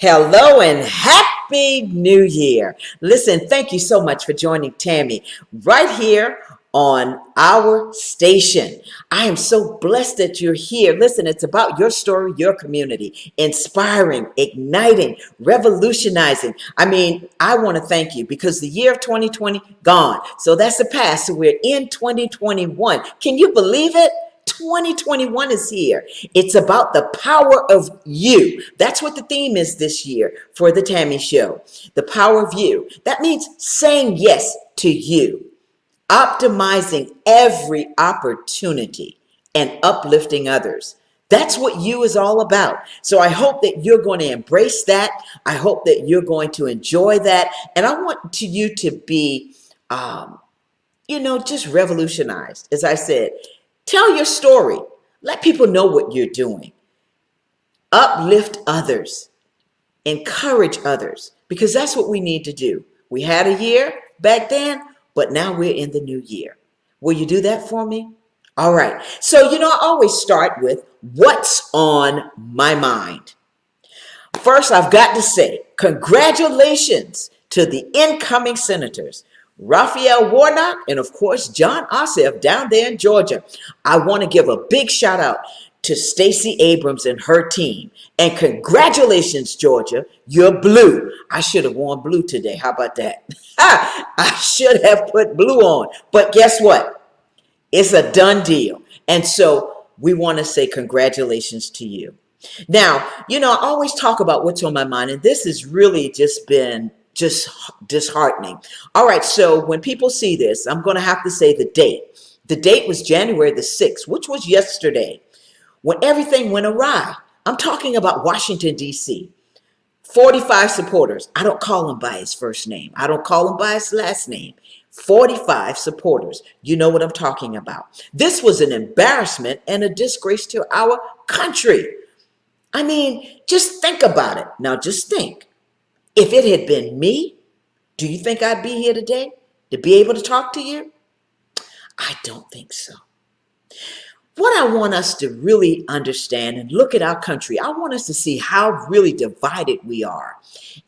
Hello and happy new year. Listen, thank you so much for joining Tammy right here on our station. I am so blessed that you're here. Listen, it's about your story, your community, inspiring, igniting, revolutionizing. I want to thank you because the year of 2020 gone. So that's the past. So we're in 2021. Can you believe it? 2021 is here. It's about the power of you. That's what the theme is this year for the Tammy Show. The power of you. That means saying yes to you, optimizing every opportunity, and uplifting others. That's what you is all about. So I hope that you're going to embrace that. I hope that you're going to enjoy that. And I want you to be, just revolutionized. As I said, tell your story. Let people know what you're doing. Uplift others. Encourage others. Because that's what we need to do. We had a year back then, but now we're in the new year. Will you do that for me? All right. So, I always start with what's on my mind. First, I've got to say, congratulations to the incoming senators, Raphael Warnock, and of course, John Ossoff down there in Georgia. I want to give a big shout out to Stacey Abrams and her team. And congratulations, Georgia, you're blue. I should have worn blue today. How about that? I should have put blue on. But guess what? It's a done deal. And so we want to say congratulations to you. Now, I always talk about what's on my mind, and this has really just been disheartening. All right, so when people see this, I'm going to have to say the date. The date was January the 6th, which was yesterday, when everything went awry. I'm talking about Washington, D.C. 45 supporters. I don't call him by his first name. I don't call him by his last name. 45 supporters. You know what I'm talking about. This was an embarrassment and a disgrace to our country. Just think about it. Now, just think. If it had been me, do you think I'd be here today to be able to talk to you? I don't think so. What I want us to really understand and look at our country, I want us to see how really divided we are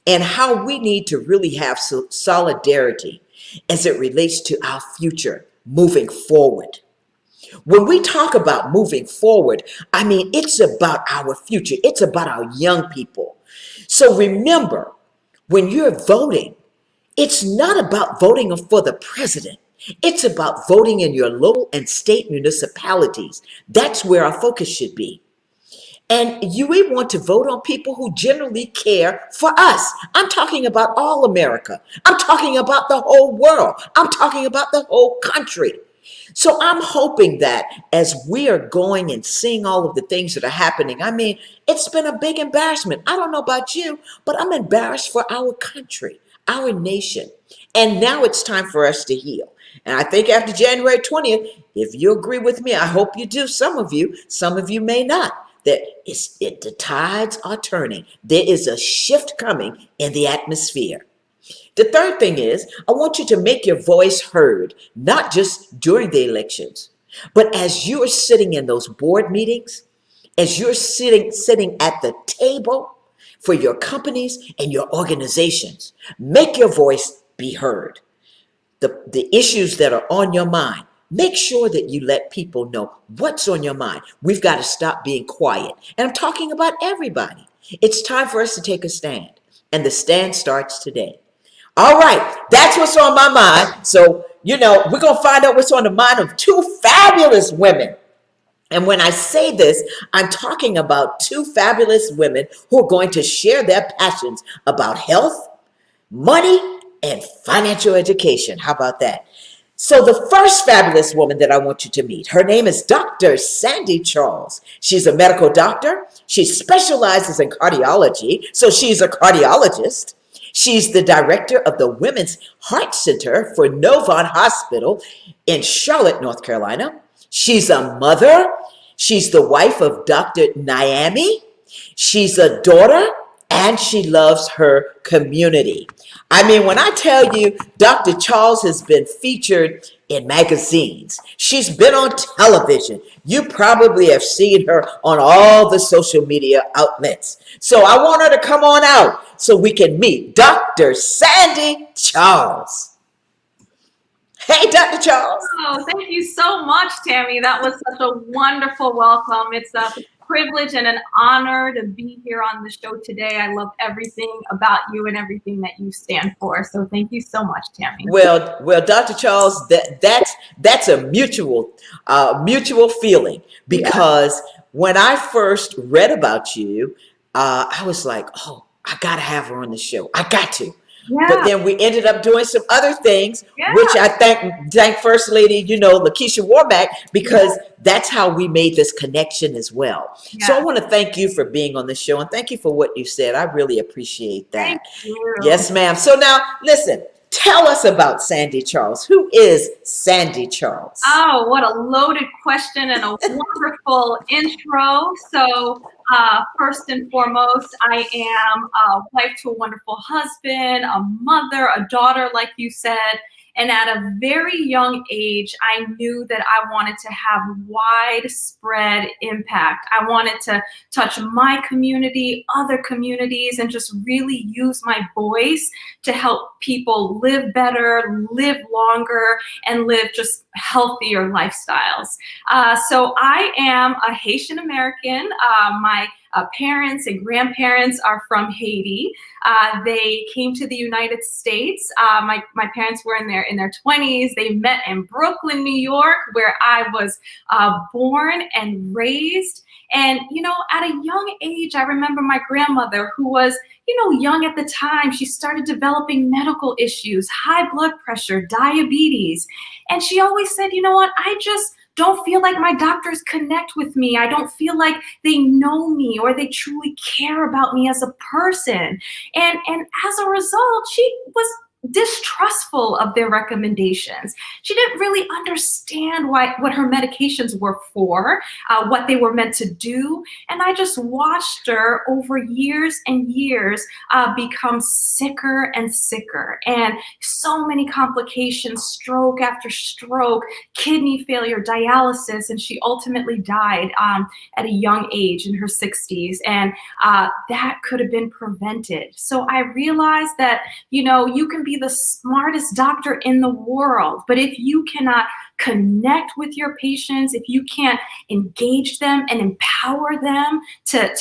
and how we need to really have solidarity as it relates to our future moving forward. When we talk about moving forward, it's about our future. It's about our young people. So remember, when you're voting, it's not about voting for the president. It's about voting in your local and state municipalities. That's where our focus should be. And we want to vote on people who generally care for us. I'm talking about all America. I'm talking about the whole world. I'm talking about the whole country. So I'm hoping that as we are going and seeing all of the things that are happening, it's been a big embarrassment. I don't know about you, but I'm embarrassed for our country, our nation. And now it's time for us to heal. And I think after January 20th, if you agree with me, I hope you do. Some of you may not, that the tides are turning. There is a shift coming in the atmosphere. The third thing is, I want you to make your voice heard, not just during the elections, but as you're sitting in those board meetings, as you're sitting at the table for your companies and your organizations, make your voice be heard. The issues that are on your mind, make sure that you let people know what's on your mind. We've got to stop being quiet. And I'm talking about everybody. It's time for us to take a stand. And the stand starts today. All right, that's what's on my mind. So, we're going to find out what's on the mind of two fabulous women. And when I say this, I'm talking about two fabulous women who are going to share their passions about health, money, and financial education. How about that? So the first fabulous woman that I want you to meet, her name is Dr. Sandy Charles. She's a medical doctor. She specializes in cardiology, so she's a cardiologist. She's the director of the Women's Heart Center for Novant Hospital in Charlotte, North Carolina. She's a mother. She's the wife of Dr. Naomi. She's a daughter and she loves her community. I mean, when I tell you Dr. Charles has been featured in magazines, she's been on television. You probably have seen her on all the social media outlets. So I want her to come on out so we can meet Dr. Sandy Charles. Hey, Dr. Charles. Oh, thank you so much, Tammy. That was such a wonderful welcome. It's a privilege and an honor to be here on the show today. I love everything about you and everything that you stand for. So thank you so much, Tammy. Well, Dr. Charles, that's a mutual feeling, because when I first read about you, I was like, oh, I gotta have her on the show. I got to. Yeah. But then we ended up doing some other things, Yeah. which I thank First Lady, Lakeisha Warmack, because that's how we made this connection as well. Yeah. So I want to thank you for being on the show, and thank you for what you said. I really appreciate that. Thank you. Yes, ma'am. So now, listen, tell us about Sandy Charles. Who is Sandy Charles? Oh, what a loaded question and a wonderful intro. So first and foremost, I am a wife to a wonderful husband, a mother, a daughter, like you said. And at a very young age, I knew that I wanted to have widespread impact. I wanted to touch my community, other communities, and just really use my voice to help people live better, live longer, and live just healthier lifestyles. So I am a Haitian American. My parents and grandparents are from Haiti. They came to the United States. My parents were in their 20s. They met in Brooklyn, New York, where I was born and raised. And, at a young age, I remember my grandmother, who was, young at the time. She started developing medical issues, high blood pressure, diabetes. And she always said, you know what, I just don't feel like my doctors connect with me. I don't feel like they know me or they truly care about me as a person. And as a result, she was distrustful of their recommendations. She didn't really understand what her medications were for, what they were meant to do. And I just watched her over years and years become sicker and sicker, and so many complications, stroke after stroke, kidney failure, dialysis, and she ultimately died at a young age in her 60s. And that could have been prevented. So I realized that, you can be the smartest doctor in the world, but if you cannot connect with your patients, if you can't engage them and empower them to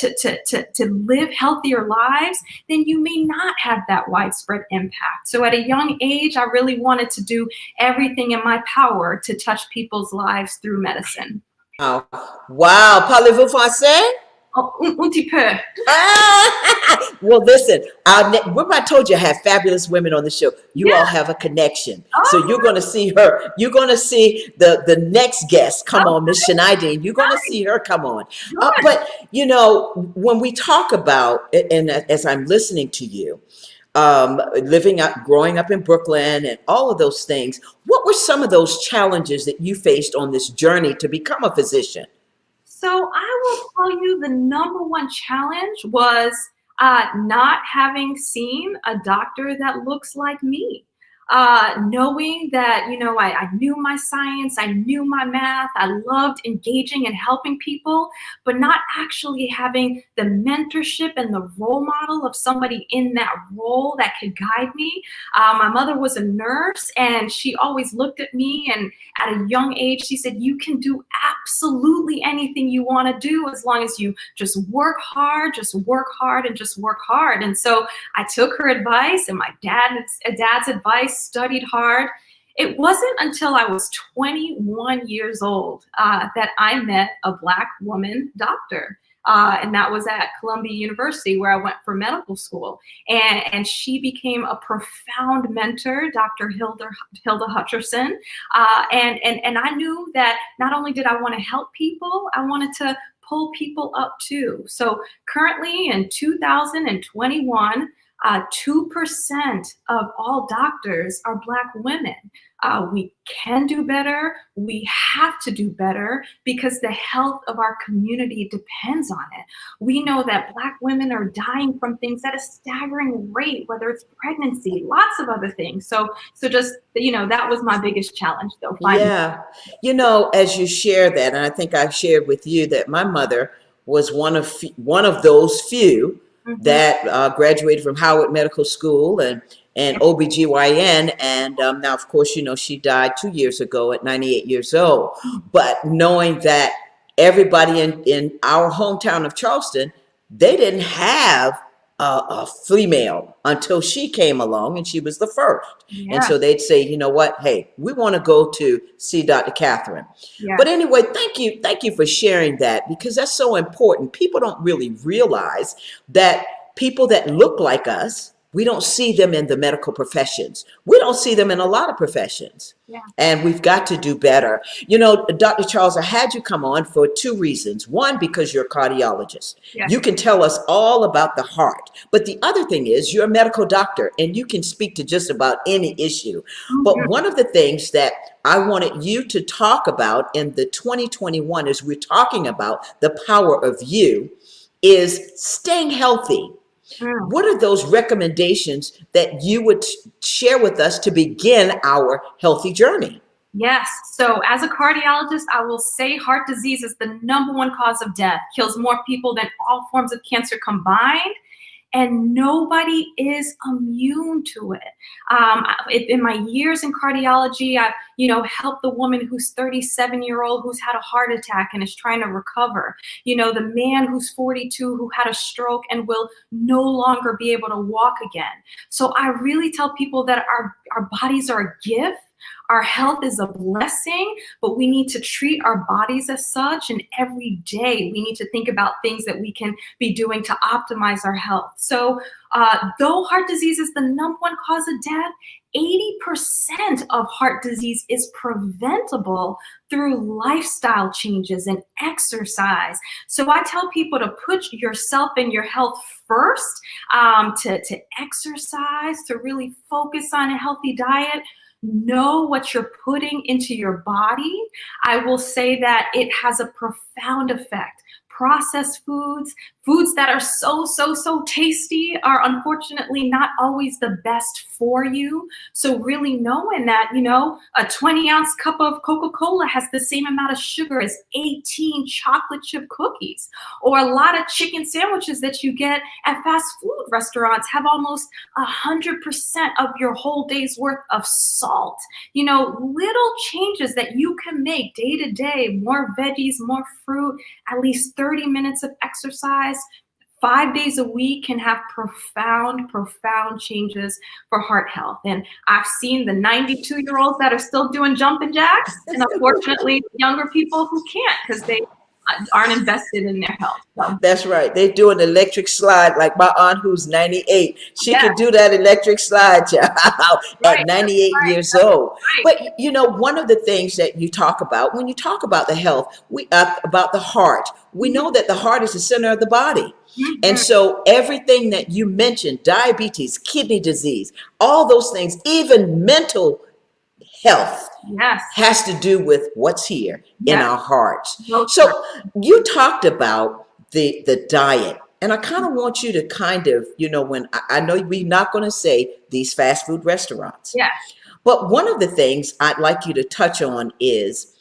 live healthier lives, then you may not have that widespread impact. So at a young age, I really wanted to do everything in my power to touch people's lives through medicine. Wow. Parlez-vous français? Oh, un petit peu. Well, listen, remember I told you I have fabulous women on the show. You all have a connection. So you're going to see her. You're going to see the next guest come on, Miss Shanaideen. You're going to see her come on. But, when we talk about, and as I'm listening to you, growing up in Brooklyn and all of those things, what were some of those challenges that you faced on this journey to become a physician? So I will tell you, the number one challenge was not having seen a doctor that looks like me. Knowing that, I knew my science, I knew my math, I loved engaging and helping people, but not actually having the mentorship and the role model of somebody in that role that could guide me. My mother was a nurse, and she always looked at me, and at a young age, she said, you can do absolutely anything you want to do as long as you just work hard, and just work hard. And so I took her advice and my dad's advice, studied hard. It wasn't until I was 21 years old that I met a Black woman doctor. And that was at Columbia University, where I went for medical school. And she became a profound mentor, Dr. Hilda Hutcherson. And I knew that not only did I want to help people, I wanted to pull people up too. So currently in 2021, 2% of all doctors are Black women. We can do better. We have to do better because the health of our community depends on it. We know that Black women are dying from things at a staggering rate, whether it's pregnancy, lots of other things. So just, that was my biggest challenge, though. Yeah. As you share that, and I think I shared with you that my mother was one of those few that graduated from Howard Medical School and OBGYN. And now, of course, she died 2 years ago at 98 years old. But knowing that everybody in our hometown of Charleston, they didn't have a female until she came along, and she was the first. Yeah. And so they'd say, you know what, hey, we want to go to see Dr. Catherine. Yeah. But anyway, thank you for sharing that, because that's so important. People don't really realize that people that look like us, we don't see them in the medical professions. We don't see them in a lot of professions. Yeah. And we've got to do better. Dr. Charles, I had you come on for two reasons. One, because you're a cardiologist. Yeah. You can tell us all about the heart. But the other thing is you're a medical doctor, and you can speak to just about any issue. But one of the things that I wanted you to talk about in the 2021, as we're talking about the power of you, is staying healthy. What are those recommendations that you would share with us to begin our healthy journey? Yes. So as a cardiologist, I will say heart disease is the #1 cause of death, kills more people than all forms of cancer combined. And nobody is immune to it. In my years in cardiology, I've, helped the woman who's 37-year-old who's had a heart attack and is trying to recover. The man who's 42 who had a stroke and will no longer be able to walk again. So I really tell people that our bodies are a gift. Our health is a blessing, but we need to treat our bodies as such. And every day we need to think about things that we can be doing to optimize our health. So though heart disease is the #1 cause of death, 80% of heart disease is preventable through lifestyle changes and exercise. So I tell people to put yourself and your health first, to exercise, to really focus on a healthy diet. Know what you're putting into your body. I will say that it has a profound effect. Processed foods that are so tasty are unfortunately not always the best for you. So really knowing that, a 20-ounce cup of Coca-Cola has the same amount of sugar as 18 chocolate chip cookies, or a lot of chicken sandwiches that you get at fast food restaurants have almost 100% of your whole day's worth of salt. Little changes that you can make day to day, more veggies, more fruit, at least 30 minutes of exercise, 5 days a week can have profound changes for heart health. And I've seen the 92-year-olds that are still doing jumping jacks, and unfortunately younger people who can't because they aren't invested in their health. So. That's right. They do an electric slide, like my aunt who's 98. She can do that electric slide, child, at 98 years old. But one of the things that you talk about when you talk about the health, about the heart, we know that the heart is the center of the body. And so everything that you mentioned, diabetes, kidney disease, all those things, even mental health, has to do with what's here in our hearts. So you talked about the diet, and I kind of want you to kind of, when I know we're not going to say these fast food restaurants, but one of the things I'd like you to touch on is,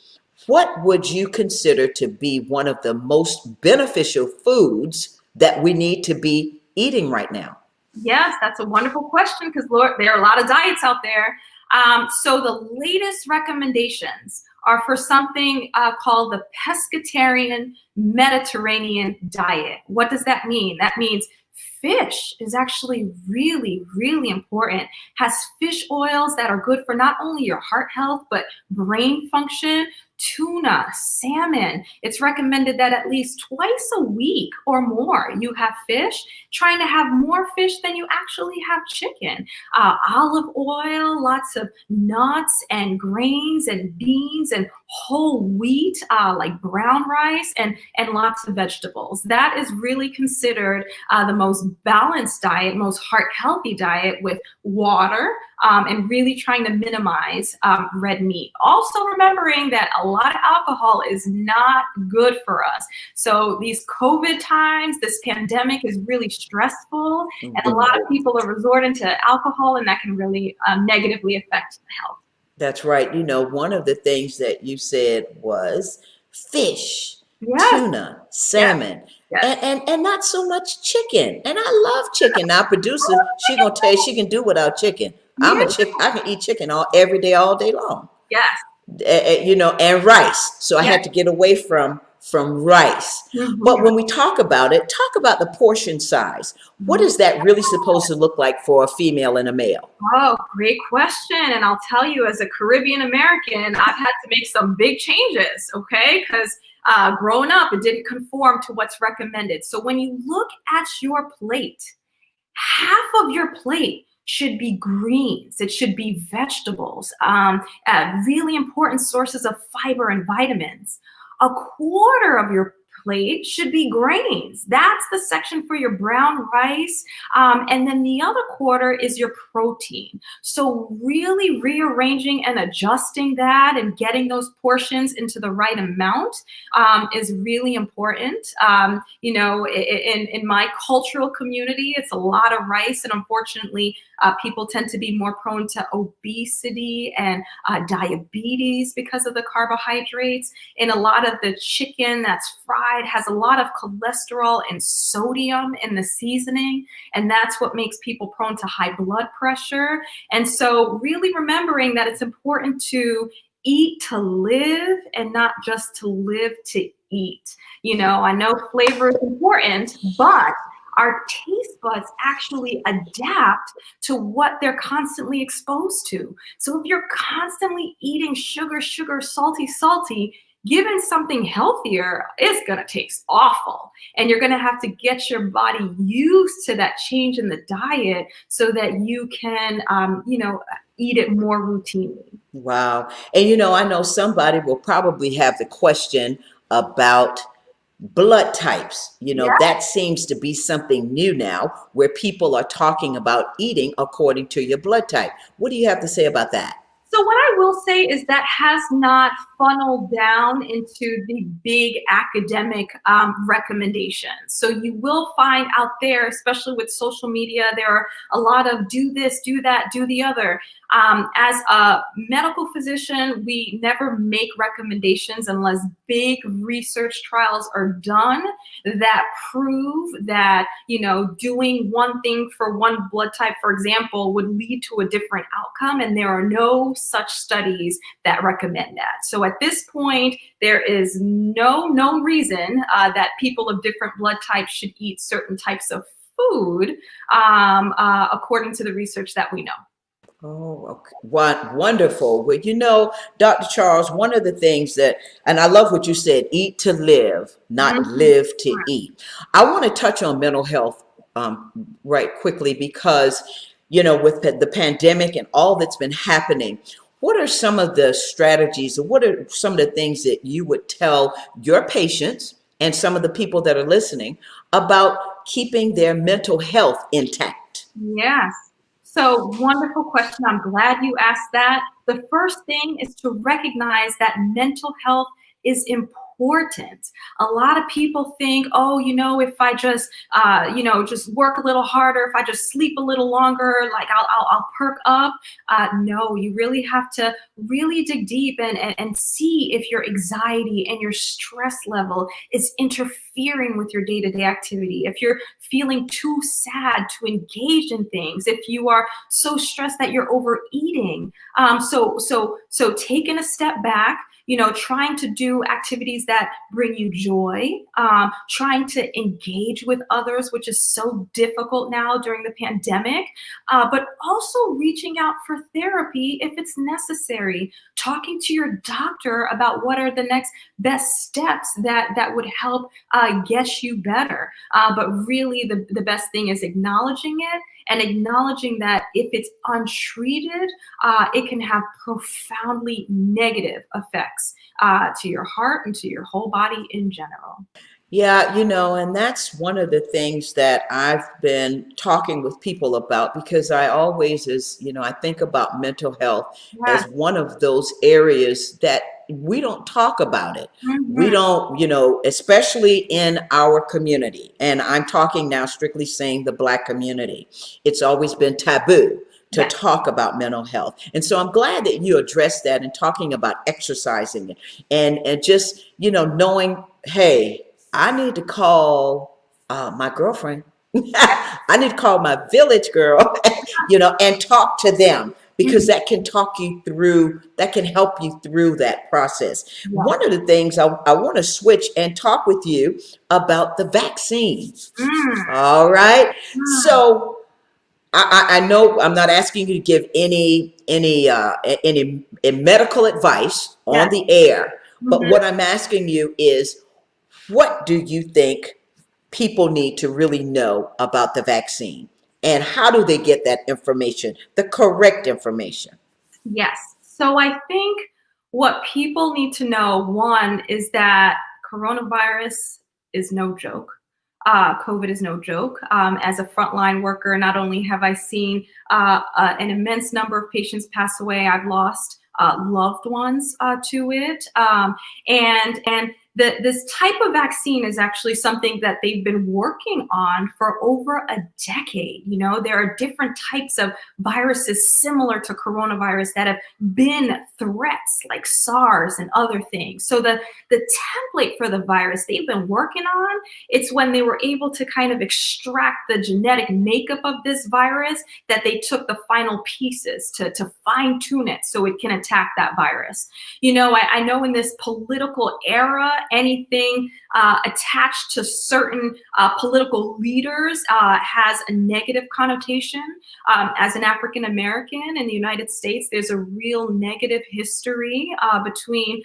what would you consider to be one of the most beneficial foods that we need to be eating right now? Yes, that's a wonderful question, because there are a lot of diets out there. So the latest recommendations are for something called the pescatarian Mediterranean diet. What does that mean? That means fish is actually really important. Has fish oils that are good for not only your heart health, but brain function. Tuna, salmon. It's recommended that at least twice a week or more you have fish, trying to have more fish than you actually have chicken. Olive oil, lots of nuts and grains and beans and whole wheat, like brown rice, and lots of vegetables. That is really considered the most balanced diet, most heart healthy diet with water, and really trying to minimize red meat. Also remembering that a lot of alcohol is not good for us. So these COVID times, this pandemic is really stressful, and a lot of people are resorting to alcohol, and that can really negatively affect health. That's right. You know, one of the things that you said was fish, Yes, tuna, yes, salmon, yes. and not so much chicken. And I love chicken. Now, producer, she gonna tell you she can do without chicken. I'm a Yeah. chick. I can eat chicken every day, all day long. Yes. You know, and rice. So I Yes. had to get away from rice. But Mhm. when we talk about it, talk about the portion size. What is that really supposed to look like for a female and a male? Oh, great question. And I'll tell you, as a Caribbean American, I've had to make some big changes, okay? Because growing up, it didn't conform to what's recommended. So when you look at your plate, half of your plate should be greens. It should be vegetables, really important sources of fiber and vitamins. A quarter of your plate should be grains. That's the section for your brown rice. And then the other quarter is your protein. So really rearranging and adjusting that and getting those portions into the right amount is really important. You know, in my cultural community, it's a lot of rice, and unfortunately, people tend to be more prone to obesity and diabetes because of the carbohydrates. And a lot of the chicken that's fried has a lot of cholesterol and sodium in the seasoning, and that's what makes people prone to high blood pressure. And so really remembering that it's important to eat to live and not just to live to eat. You know, I know flavor is important, but our taste buds actually adapt to what they're constantly exposed to. So if you're constantly eating sugar, salty, given something healthier, it's gonna taste awful. And you're gonna have to get your body used to that change in the diet so that you can, you know, eat it more routinely. Wow. And you know, I know somebody will probably have the question about blood types. You know, Yeah. that seems to be something new now where people are talking about eating according to your blood type. What do you have to say about that? So what I will say is that has not funneled down into the big academic recommendations. So you will find out there, especially with social media, there are a lot of do this, do that, do the other. As a medical physician, we never make recommendations unless big research trials are done that prove that, you know, doing one thing for one blood type, for example, would lead to a different outcome. And there are no such studies that recommend that. So at this point, there is no reason that people of different blood types should eat certain types of food according to the research that we know. Oh, okay. Wonderful. Well, you know, Dr. Charles, one of the things that, and I love what you said, eat to live, not Mhm. live to eat. I want to touch on mental health right quickly because, you know, with the pandemic and all that's been happening, what are some of the strategies or what are some of the things that you would tell your patients and some of the people that are listening about keeping their mental health intact? Yes. So wonderful question. I'm glad you asked that. The first thing is to recognize that mental health is important. A lot of people think, oh, you know, if I just, you know, just work a little harder, if I just sleep a little longer, like I'll perk up. No, you really have to really dig deep and see if your anxiety and your stress level is interfering with your day-to-day activity. If you're feeling too sad to engage in things, if you are so stressed that you're overeating. So taking a step back, you know, trying to do activities that bring you joy, trying to engage with others, which is so difficult now during the pandemic, but also reaching out for therapy if it's necessary, talking to your doctor about what are the next best steps that would help get you better. But really, the best thing is acknowledging it and acknowledging that if it's untreated, it can have profoundly negative effects to your heart and to your whole body in general. Yeah, and that's one of the things that I've been talking with people about because I always I think about mental health Yeah. as one of those areas that we don't talk about it. We Hmm. don't, especially in our community. And I'm talking now strictly saying the Black community. It's always been taboo to Yeah. talk about mental health. And so I'm glad that you addressed that and talking about exercising it and just, knowing, hey, I need to call my girlfriend. I need to call my village girl, and talk to them because Mhm. that can help you through that process. Yeah. One of the things I want to switch and talk with you about the vaccines. Mm. All right. Mm. So I know I'm not asking you to give any medical advice Yeah. on the air, but Hmm. what I'm asking you is, what do you think people need to really know about the vaccine? And how do they get that information, the correct information? Yes. So I think what people need to know, one, is that coronavirus is no joke. COVID is no joke. As a frontline worker, not only have I seen an immense number of patients pass away, I've lost loved ones to it, and this type of vaccine is actually something that they've been working on for over a decade. There are different types of viruses similar to coronavirus that have been threats like SARS and other things. So the template for the virus they've been working on, it's when they were able to kind of extract the genetic makeup of this virus that they took the final pieces to fine tune it so it can attack that virus. I know in this political era, anything attached to certain political leaders has a negative connotation. As an African American in the United States, there's a real negative history between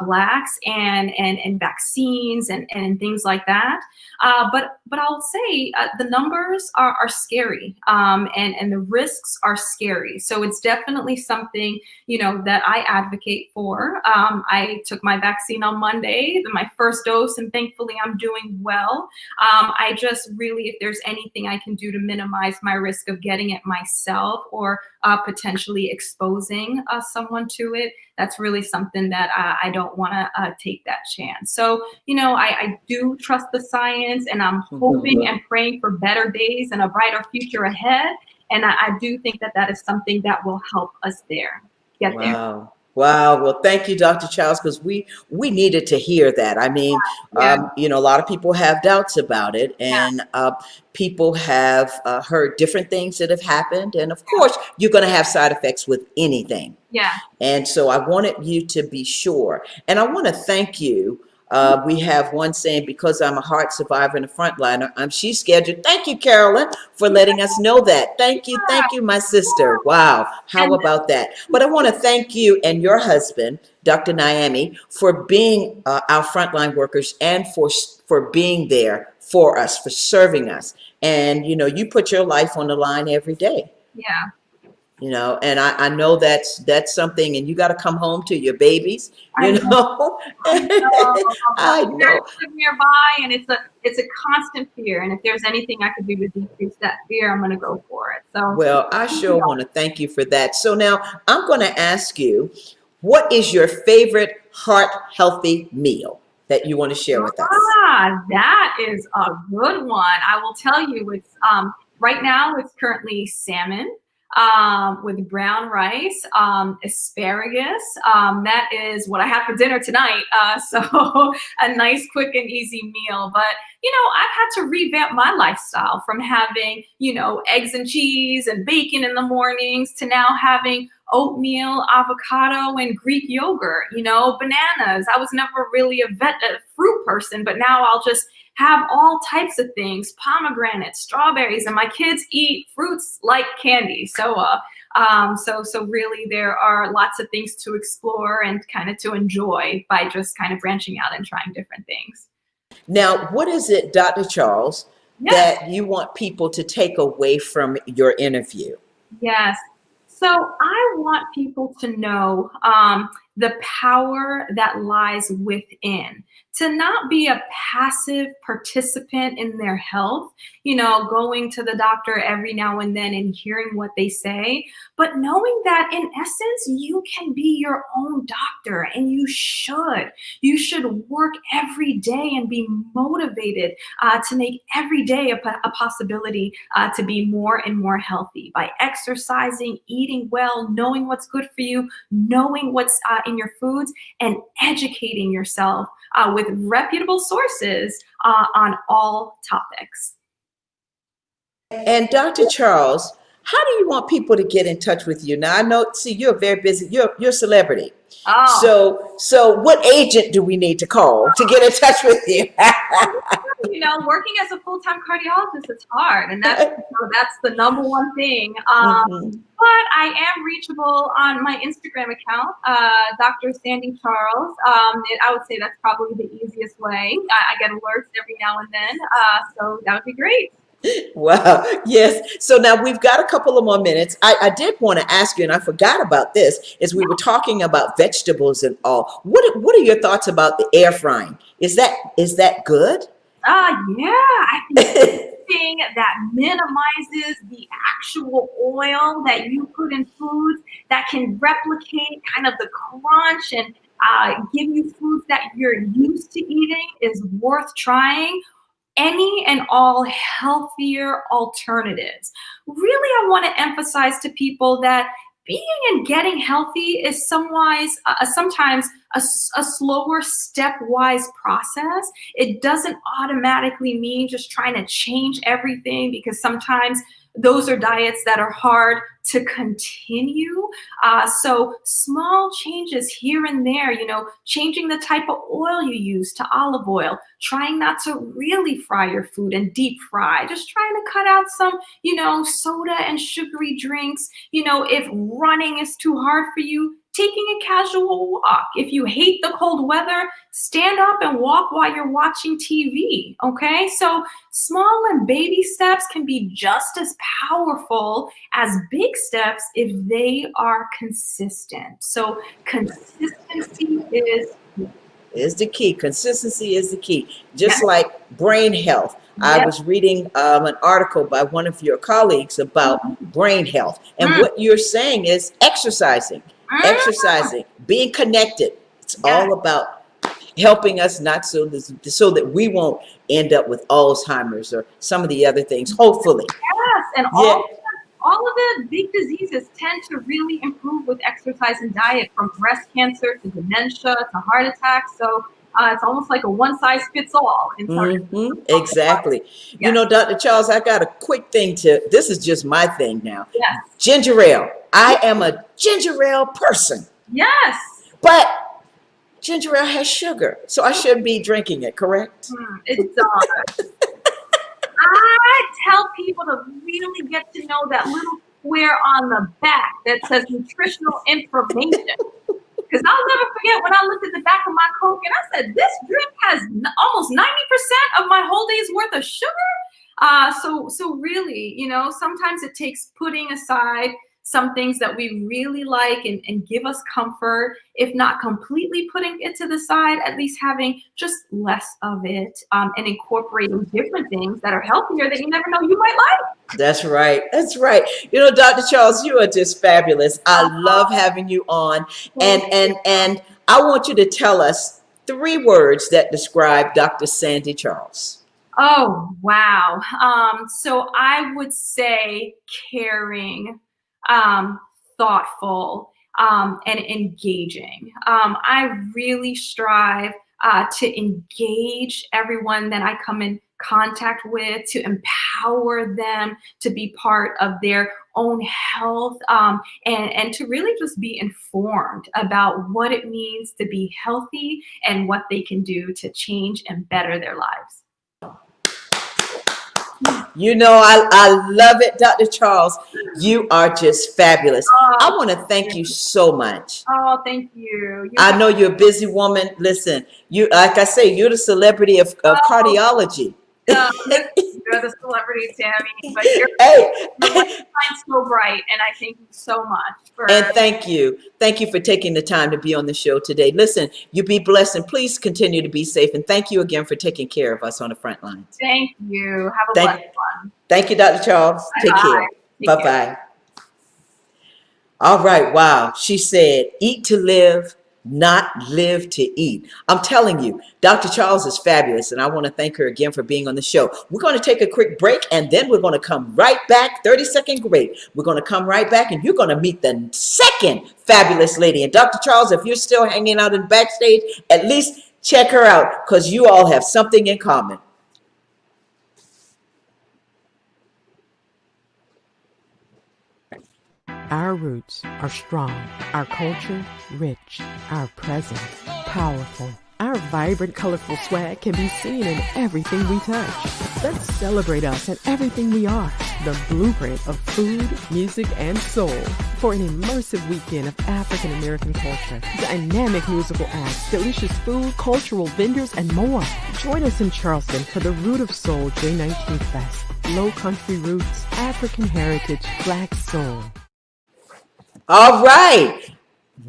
blacks and vaccines and things like that. But I'll say the numbers are scary, and the risks are scary. So it's definitely something that I advocate for. I took my vaccine on Monday, my first dose, and thankfully I'm doing well. I just really, if there's anything I can do to minimize my risk of getting it myself or potentially exposing someone to it, that's really something that I don't want to take that chance. So, I do trust the science, and I'm hoping and praying for better days and a brighter future ahead. And I do think that that is something that will help us get there. Wow. Wow. Well, thank you, Dr. Childs, because we needed to hear that. I mean, Yeah, a lot of people have doubts about it, and people have heard different things that have happened. And of course, you're going to have side effects with anything. yeah, And so I wanted you to be sure. And I want to thank you. We have one saying, because I'm a heart survivor and a frontliner, she's scheduled. Thank you, Carolyn, for letting us know that. Thank you, my sister. Wow, how and about that? But I want to thank you and your husband, Dr. Naomi, for being our frontline workers and for being there for us, for serving us. And you put your life on the line every day. yeah. And I know that's something, and you got to come home to your babies, I know. I know. My I know. parents live nearby, and it's a constant fear. And if there's anything I could do to decrease that fear, I'm going to go for it. So, Well, I sure want to thank you for that. So now I'm going to ask you, what is your favorite heart healthy meal that you want to share with us? that is a good one. I will tell you, it's right now it's currently salmon with brown rice, asparagus. That is what I have for dinner tonight. So a nice, quick, and easy meal. But I've had to revamp my lifestyle from having eggs and cheese and bacon in the mornings to now having oatmeal, avocado, and Greek yogurt, bananas. I was never really a fruit person, but now I'll just have all types of things, pomegranates, strawberries, and my kids eat fruits like candy. So really there are lots of things to explore and kind of to enjoy by just kind of branching out and trying different things. Now, what is it, Dr. Charles, Yes. that you want people to take away from your interview? Yes. So I want people to know the power that lies within, to not be a passive participant in their health, going to the doctor every now and then and hearing what they say, but knowing that in essence, you can be your own doctor, and you should. You should work every day and be motivated to make every day a possibility to be more and more healthy by exercising, eating well, knowing what's good for you, knowing what's in your foods, and educating yourself with reputable sources on all topics. And Dr. Charles, how do you want people to get in touch with you? Now, I know, see, you're very busy. You're a celebrity. Oh. So what agent do we need to call to get in touch with you? Working as a full-time cardiologist, it's hard, and that's the number one thing. But I am reachable on my Instagram account, Dr. Sandy Charles. I would say that's probably the easiest way. I get alerts every now and then, so that would be great. Wow. Yes. So now we've got a couple of more minutes. I did want to ask you, and I forgot about this, as we were talking about vegetables and all. What are your thoughts about the air frying? Is that good? Yeah. I think anything that minimizes the actual oil that you put in foods, that can replicate kind of the crunch and give you foods that you're used to eating, is worth trying. Any and all healthier alternatives. Really, I want to emphasize to people that being and getting healthy is sometimes a slower stepwise process. It doesn't automatically mean just trying to change everything, because sometimes those are diets that are hard to continue. So small changes here and there, changing the type of oil you use to olive oil, trying not to really fry your food and deep fry, just trying to cut out some, soda and sugary drinks. If running is too hard for you, taking a casual walk. If you hate the cold weather, stand up and walk while you're watching TV, okay? So small and baby steps can be just as powerful as big steps if they are consistent. So consistency is the key. Consistency is the key. Just like brain health. I was reading an article by one of your colleagues about brain health. And what you're saying is exercising, being connected. It's all about helping us not so that we won't end up with Alzheimer's or some of the other things, hopefully. Yes, and all of the big diseases tend to really improve with exercise and diet, from breast cancer to dementia to heart attacks. So it's almost like a one-size-fits-all. Exactly. Dr. Charles, I got a quick thing this is just my thing now. Yes. Ginger ale. I am a ginger ale person. Yes. But ginger ale has sugar, so I shouldn't be drinking it, correct? It does. I tell people to really get to know that little square on the back that says nutritional information. Because I'll never forget when I looked at the back of my Coke and I said, this drink has almost 90% of my whole day's worth of sugar. So really, sometimes it takes putting aside some things that we really like and give us comfort, if not completely putting it to the side, at least having just less of it, and incorporating different things that are healthier that you never know you might like. That's right. That's right. Dr. Charles, you are just fabulous. I love having you on. And I want you to tell us 3 words that describe Dr. Sandy Charles. Oh, wow. So I would say caring, thoughtful, and engaging. I really strive to engage everyone that I come in contact with, to empower them to be part of their own health, and to really just be informed about what it means to be healthy and what they can do to change and better their lives. I love it, Dr. Charles. You are just fabulous. I want to thank you so much. Oh, thank you. I know you're a busy woman. Listen, like I say, you're the celebrity of cardiology. You're the celebrity, Tammy. But you're so bright, and I thank you so much for. And thank you for taking the time to be on the show today. Listen, you be blessed, and please continue to be safe. And thank you again for taking care of us on the front lines. Thank you. Have a blessed one. Thank you, Dr. Charles. Take care. Bye-bye. All right. Wow. She said, eat to live, not live to eat. I'm telling you, Dr. Charles is fabulous, and I want to thank her again for being on the show. We're going to take a quick break, and then we're going to come right back. 30-second break. We're going to come right back, and you're going to meet the second fabulous lady. And Dr. Charles, if you're still hanging out in backstage, at least check her out, because you all have something in common. Our roots are strong, our culture rich, our presence powerful. Our vibrant, colorful swag can be seen in everything we touch. Let's celebrate us and everything we are. The blueprint of food, music, and soul. For an immersive weekend of African American culture, dynamic musical acts, delicious food, cultural vendors, and more. Join us in Charleston for the Root of Soul J19 Fest. Low country roots, African heritage, Black soul. All right.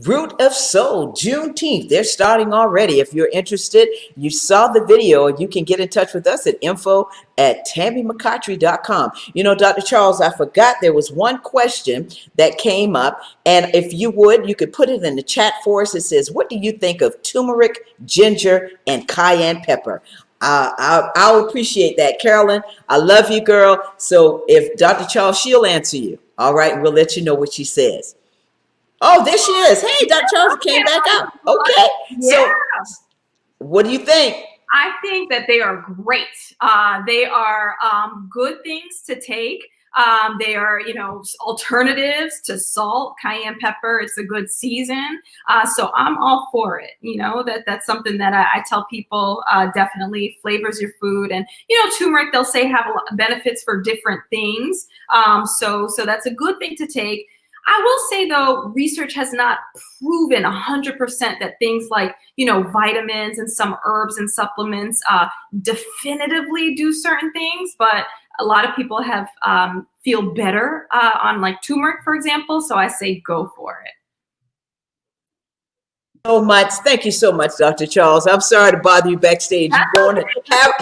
Root of Soul, Juneteenth. They're starting already. If you're interested, you saw the video, and you can get in touch with us at info@tammymccotry.com. You know, Dr. Charles, I forgot there was one question that came up, and if you would, you could put it in the chat for us. It says, what do you think of turmeric, ginger, and cayenne pepper? I'll appreciate that. Carolyn, I love you, girl. So if Dr. Charles, she'll answer you. All right, and we'll let you know what she says. Oh, there she is. Hey, Dr. Charles came back up. Okay. So what do you think? I think that they are great. They are good things to take. They are, alternatives to salt, cayenne pepper. It's a good season. So I'm all for it. That's something that I tell people definitely flavors your food. And, turmeric, they'll say have benefits for different things. So that's a good thing to take. I will say, though, research has not proven 100% that things like, vitamins and some herbs and supplements definitively do certain things. But a lot of people have feel better on like turmeric, for example. So I say go for it. So much. Thank you so much, Dr. Charles. I'm sorry to bother you backstage. You're going to have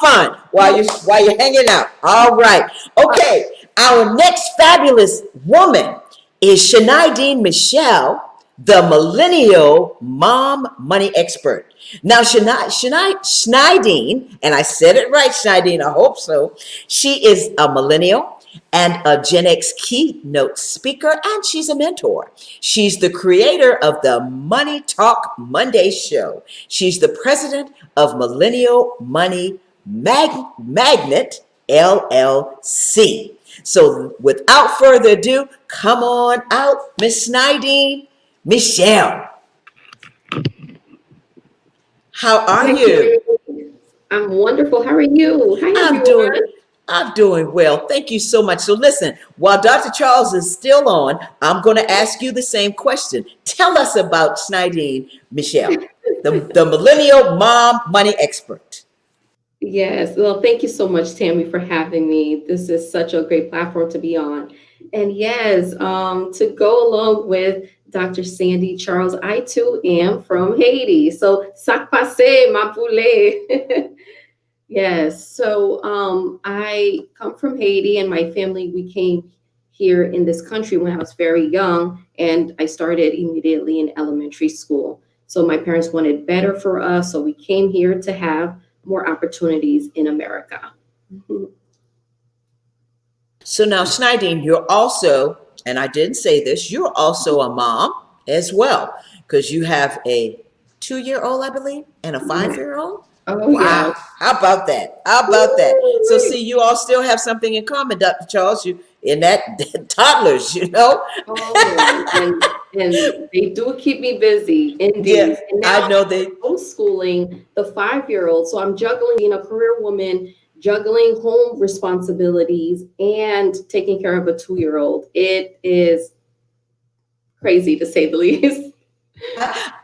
fun while you're hanging out. All right. Okay. Our next fabulous woman is Shanaideen Michelle, the millennial mom money expert. Now, Shanaideen, and I said it right, Shanaideen, I hope so. She is a millennial and a Gen X keynote speaker, and she's a mentor. She's the creator of the Money Talk Monday show. She's the president of Millennial Money Magnet, LLC. So without further ado, come on out, Miss Shanaideen Michelle. How are you? I'm wonderful. How are you? Hi, I'm doing well. Thank you so much. So listen, while Dr. Charles is still on, I'm going to ask you the same question. Tell us about Shanaideen Michelle, the millennial mom money expert. Yes. Well, thank you so much, Tammy, for having me. This is such a great platform to be on. And yes, to go along with Dr. Sandy Charles, I too am from Haiti. So, sac passe, ma poulet. Yes. So I come from Haiti, and my family, we came here in this country when I was very young, and I started immediately in elementary school. So my parents wanted better for us. So we came here to have more opportunities in America. So now, Shanaideen, you're also, and I didn't say this, you're also a mom as well, because you have a 2-year-old, I believe, and a 5-year-old. Oh, wow. Yeah. How about that? How about that? So see, you all still have something in common, Dr. Charles, you in that toddlers, Oh, and they do keep me busy, indeed. Yeah, And now I know they. homeschooling the 5-year-old. So I'm juggling being a career woman, juggling home responsibilities, and taking care of a 2-year-old. It is crazy, to say the least.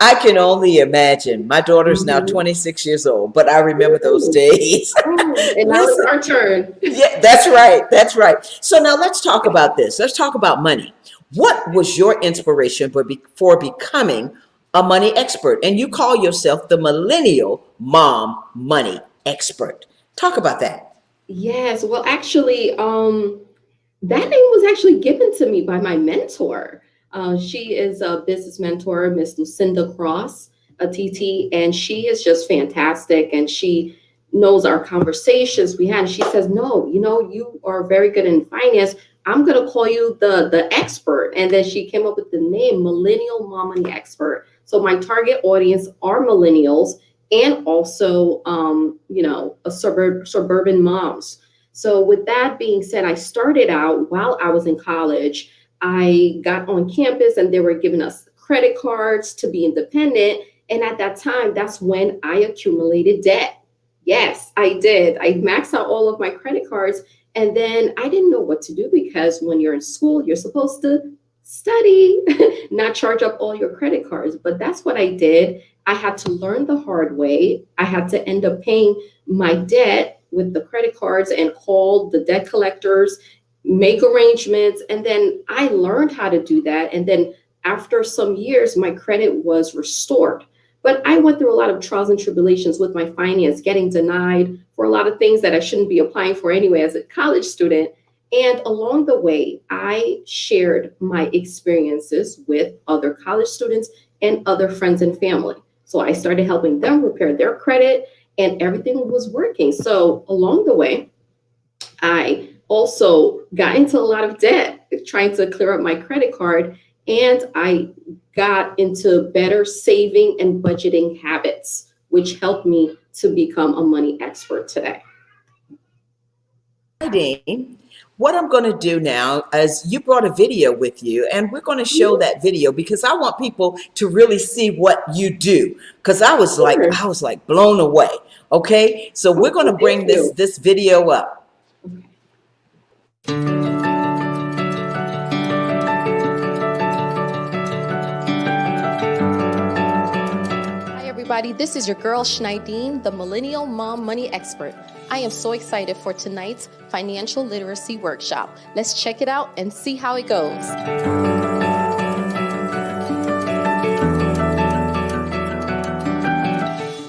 I can only imagine. My daughter's now Mhm. 26 years old, but I remember those days. Oh, and now it's Listen, our turn. yeah, that's right. That's right. So now let's talk about this. Let's talk about money. What was your inspiration for becoming a money expert? And you call yourself the millennial mom money expert. Talk about that. Yes, well, actually, that name was actually given to me by my mentor. She is a business mentor, Miss Lucinda Cross, a TT, and she is just fantastic. And she knows our conversations we had. And she says, "No, you are very good in finance. I'm going to call you the expert." And then she came up with the name Millennial Mom Money Expert. So my target audience are millennials and also, suburban moms. So, with that being said, I started out while I was in college. I got on campus and they were giving us credit cards to be independent. And at that time, that's when I accumulated debt. Yes, I did. I maxed out all of my credit cards. And then I didn't know what to do because when you're in school, you're supposed to study, not charge up all your credit cards. But that's what I did. I had to learn the hard way. I had to end up paying my debt with the credit cards and call the debt collectors, make arrangements. And then I learned how to do that. And then after some years, my credit was restored. But I went through a lot of trials and tribulations with my finance, getting denied for a lot of things that I shouldn't be applying for anyway as a college student. And along the way, I shared my experiences with other college students and other friends and family. So I started helping them repair their credit and everything was working. So along the way, I also got into a lot of debt trying to clear up my credit card. And I got into better saving and budgeting habits, which helped me to become a money expert today. Dean, what I'm going to do now is you brought a video with you, and we're going to show that video because I want people to really see what you do. Because Sure. I was like blown away. Okay, so we're going to Oh, thank bring you. this video up. Hi everybody, this is your girl Schneidine, the Millennial Mom Money Expert. I am so excited for tonight's financial literacy workshop. Let's check it out and see how it goes.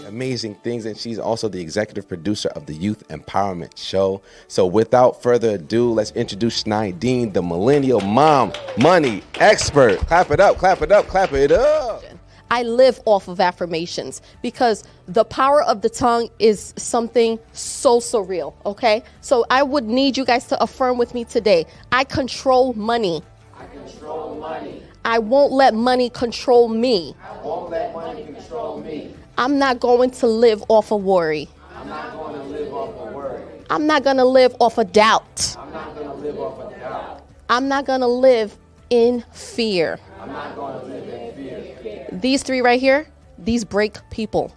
Amazing things, and she's also the executive producer of the Youth Empowerment Show. So without further ado, let's introduce Schneidine, the Millennial Mom Money Expert. Clap it up, clap it up, clap it up. I live off of affirmations because the power of the tongue is something so surreal, okay? So I would need you guys to affirm with me today. I control money. I control money. I won't let money control me. I won't let money control me. I'm not going to live off of worry. I'm not going to live off of worry. I'm not going to live off of doubt. I'm not going to live off of doubt. I'm not going to live in fear. I'm not going to live in fear. These three right here, these break people.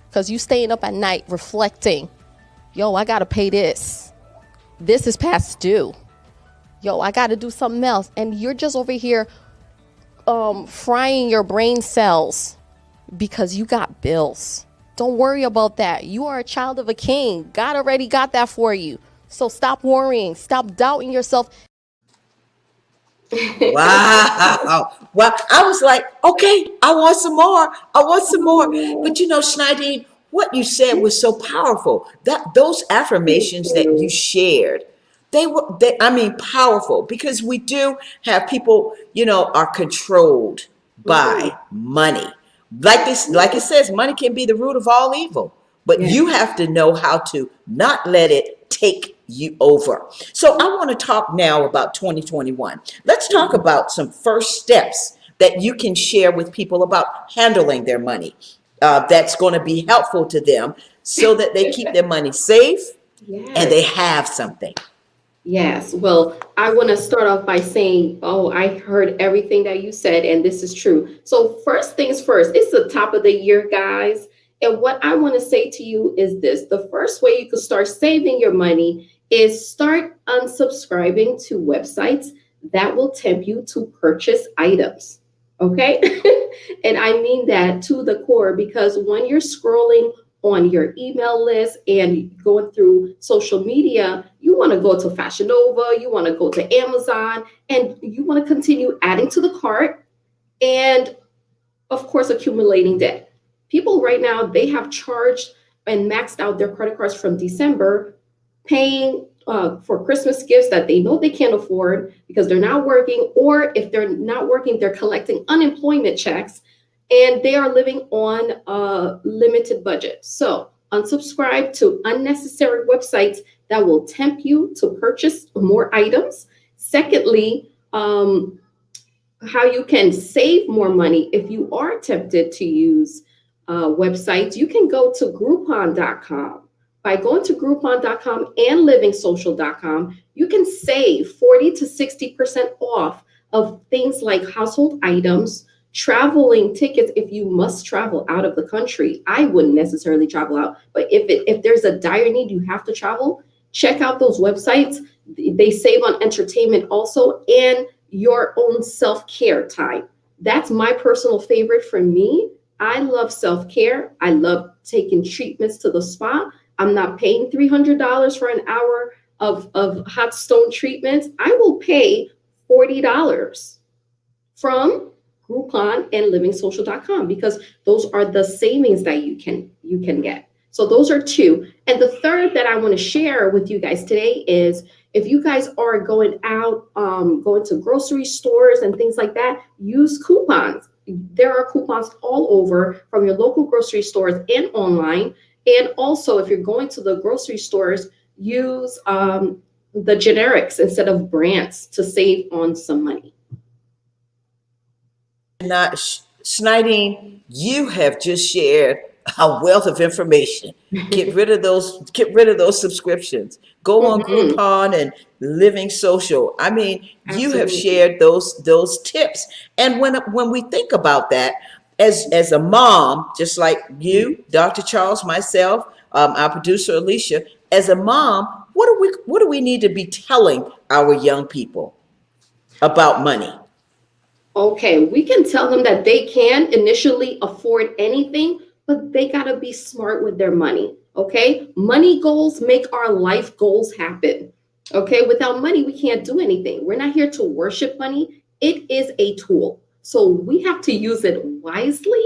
Because you staying up at night reflecting, yo, I got to pay this. This is past due. Yo, I got to do something else. And you're just over here frying your brain cells because you got bills. Don't worry about that. You are a child of a king. God already got that for you. So stop worrying. Stop doubting yourself. Wow. Well, I was like, okay, I want some more. I want some more. But you know, Schneidine, what you said was so powerful. That those affirmations that you shared, I mean, powerful, because we do have people, are controlled by money. Like it says, money can be the root of all evil, but you have to know how to not let it take you over. So I want to talk now about 2021. Let's talk about some first steps that you can share with people about handling their money. That's going to be helpful to them so that they keep their money safe and they have something. Yes. Well, I want to start off by saying, I heard everything that you said, and this is true. So first things first, it's the top of the year, guys. And what I want to say to you is this. The first way you can start saving your money is start unsubscribing to websites that will tempt you to purchase items. Okay? And I mean that to the core, because when you're scrolling on your email list and going through social media, you want to go to Fashion Nova, you want to go to Amazon, and you want to continue adding to the cart and, of course, accumulating debt. People right now, they have charged and maxed out their credit cards from December, paying for Christmas gifts that they know they can't afford because they're not working, or if they're not working, they're collecting unemployment checks, and they are living on a limited budget. So unsubscribe to unnecessary websites that will tempt you to purchase more items. Secondly, how you can save more money if you are tempted to use websites, you can go to Groupon.com. By going to Groupon.com and LivingSocial.com, you can save 40 to 60% off of things like household items, traveling tickets if you must travel out of the country. I wouldn't necessarily travel out, but if there's a dire need, you have to travel, check out those websites. They save on entertainment also, and your own self-care time. That's my personal favorite for me. I love self-care. I love taking treatments to the spa. I'm not paying $300 for an hour of hot stone treatments. I will pay $40 from Groupon and LivingSocial.com because those are the savings that you can get. So those are two. And the third that I want to share with you guys today is, if you guys are going out, going to grocery stores and things like that, use coupons. There are coupons all over from your local grocery stores and online. And also, if you're going to the grocery stores, use the generics instead of brands to save on some money. Not Snidine, you have just shared a wealth of information. Get rid of those subscriptions. Go on Groupon and Living Social. I mean, you have shared those tips. And when we think about that, as a mom, just like you, Dr. Charles, myself, our producer Alicia, as a mom, what do we need to be telling our young people about money? Okay, we can tell them that they can initially afford anything, but they got to be smart with their money. Okay, money goals make our life goals happen. Okay, without money, we can't do anything. We're not here to worship money. It is a tool. So we have to use it wisely,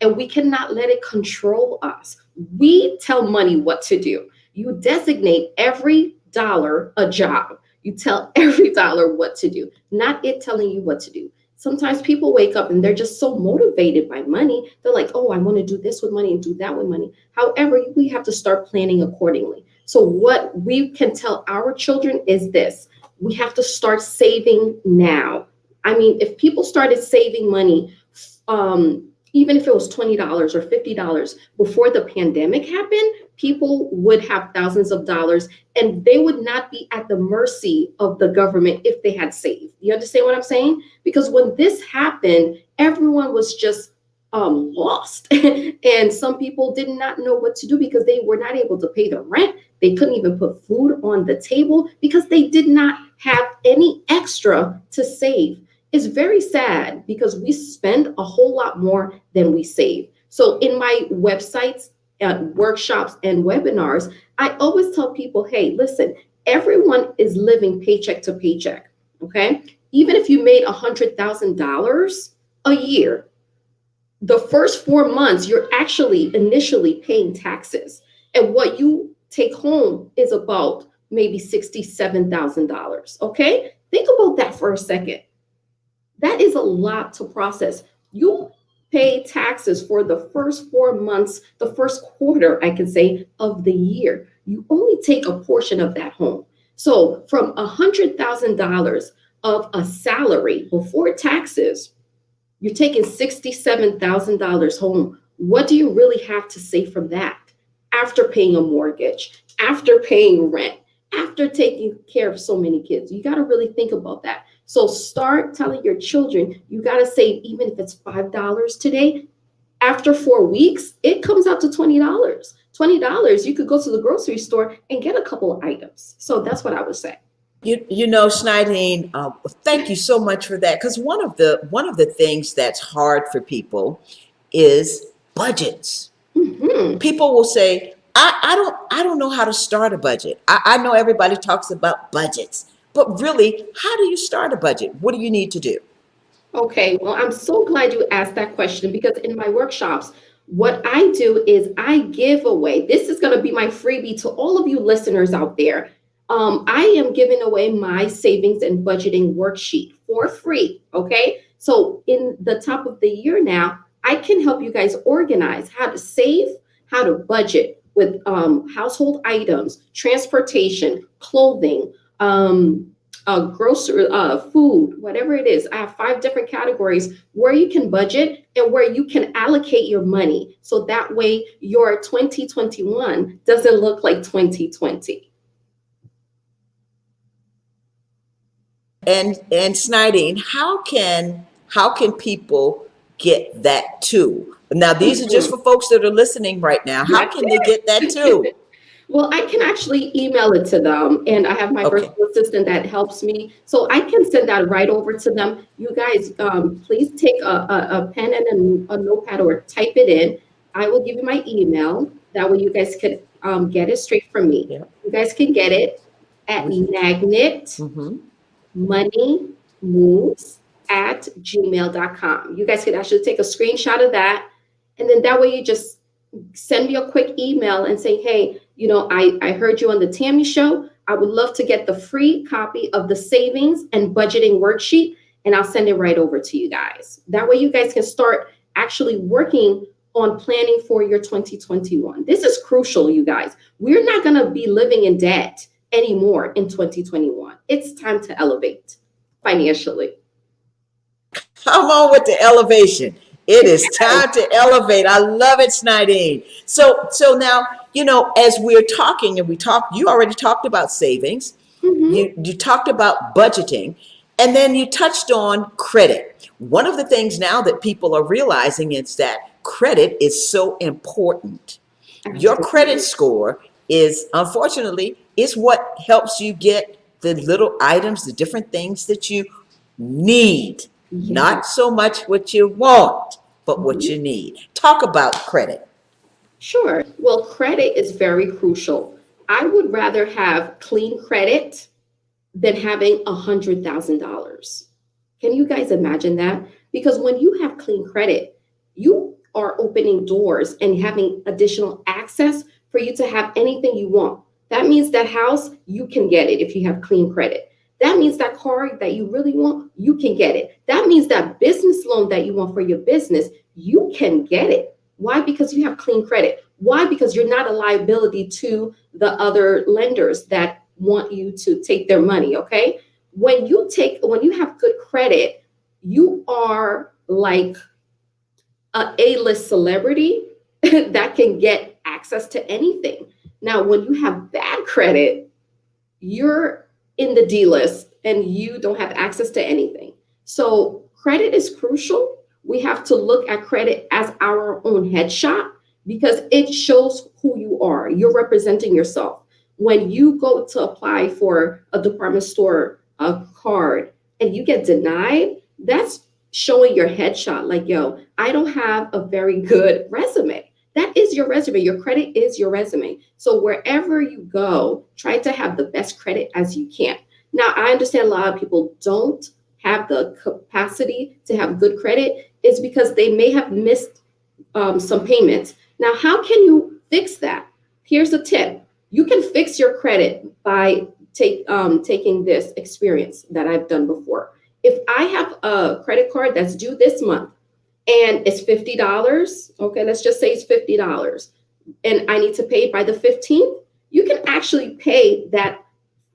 and we cannot let it control us. We tell money what to do. You designate every dollar a job. You tell every dollar what to do, not it telling you what to do. Sometimes people wake up and they're just so motivated by money. They're like, oh, I want to do this with money and do that with money. However, we have to start planning accordingly. So what we can tell our children is this: we have to start saving now. I mean, if people started saving money, even if it was $20 or $50 before the pandemic happened, people would have thousands of dollars and they would not be at the mercy of the government if they had saved. You understand what I'm saying? Because when this happened, everyone was just lost. And some people did not know what to do because they were not able to pay the rent. They couldn't even put food on the table because they did not have any extra to save. It's very sad because we spend a whole lot more than we save. So in my websites, workshops, and webinars, I always tell people, hey, listen, everyone is living paycheck to paycheck, okay? Even if you made $100,000 a year, the first 4 months, you're actually initially paying taxes. And what you take home is about maybe $67,000, okay? Think about that for a second. That is a lot to process. You pay taxes for the first 4 months, the first quarter, I can say, of the year. You only take a portion of that home. So from $100,000 of a salary before taxes, you're taking $67,000 home. What do you really have to save from that? After paying a mortgage, after paying rent, after taking care of so many kids, you got to really think about that. So start telling your children, you got to save, even if it's $5 today. After 4 weeks, it comes out to $20. $20, you could go to the grocery store and get a couple of items. So that's what I would say. You know, Schneidine, thank you so much for that. Because one of the things that's hard for people is budgets. Hmm. People will say, I don't know how to start a budget. I know everybody talks about budgets, but really, how do you start a budget? What do you need to do? Okay, well, I'm so glad you asked that question because in my workshops, what I do is I give away, this is going to be my freebie to all of you listeners out there. I am giving away my savings and budgeting worksheet for free. Okay, so in the top of the year now, I can help you guys organize how to save, how to budget with household items, transportation, clothing. Grocery, food, whatever it is. I have 5 different categories where you can budget and where you can allocate your money. So that way your 2021 doesn't look like 2020. And Sniding, how can people get that too? Now, these are just for folks that are listening right now. How That's can they get that too? Well, I can actually email it to them, and I have my Okay. virtual assistant that helps me. So I can send that right over to them. You guys, please take a pen and a notepad or type it in. I will give you my email. That way you guys could get it straight from me. Yeah. You guys can get it at magnet Mm-hmm. money moves at gmail.com. You guys could actually take a screenshot of that. And then that way you just send me a quick email and say, hey, I heard you on the Tammy show. I would love to get the free copy of the savings and budgeting worksheet, and I'll send it right over to you guys. That way you guys can start actually working on planning for your 2021. This is crucial, you guys. We're not going to be living in debt anymore in 2021. It's time to elevate financially. Come on with the elevation. It is time to elevate. I love it, Snidine. So now, as we're talking and you already talked about savings. Mhm. You talked about budgeting, and then you touched on credit. One of the things now that people are realizing is that credit is so important. Your credit Absolutely. score unfortunately, is what helps you get the little items, the different things that you need. Yeah. Not so much what you want, but what Mhm. you need. Talk about credit. Sure. Well, credit is very crucial. I would rather have clean credit than having $100,000. Can you guys imagine that? Because when you have clean credit, you are opening doors and having additional access for you to have anything you want. That means that house, you can get it if you have clean credit. That means that car that you really want, you can get it. That means that business loan that you want for your business, you can get it. Why? Because you have clean credit. Why? Because you're not a liability to the other lenders that want you to take their money. Okay. When you have good credit, you are like a A-list celebrity that can get access to anything. Now, when you have bad credit, you're in the D list and you don't have access to anything. So credit is crucial. We have to look at credit as our own headshot because it shows who you are. You're representing yourself. When you go to apply for a department store card and you get denied, that's showing your headshot like, yo, I don't have a very good resume. That is your resume. Your credit is your resume. So wherever you go, try to have the best credit as you can. Now, I understand a lot of people don't have the capacity to have good credit. It's because they may have missed some payments. Now, how can you fix that? Here's a tip. You can fix your credit by taking this experience that I've done before. If I have a credit card that's due this month, and it's $50. Okay, let's just say it's $50. And I need to pay by the 15th. You can actually pay that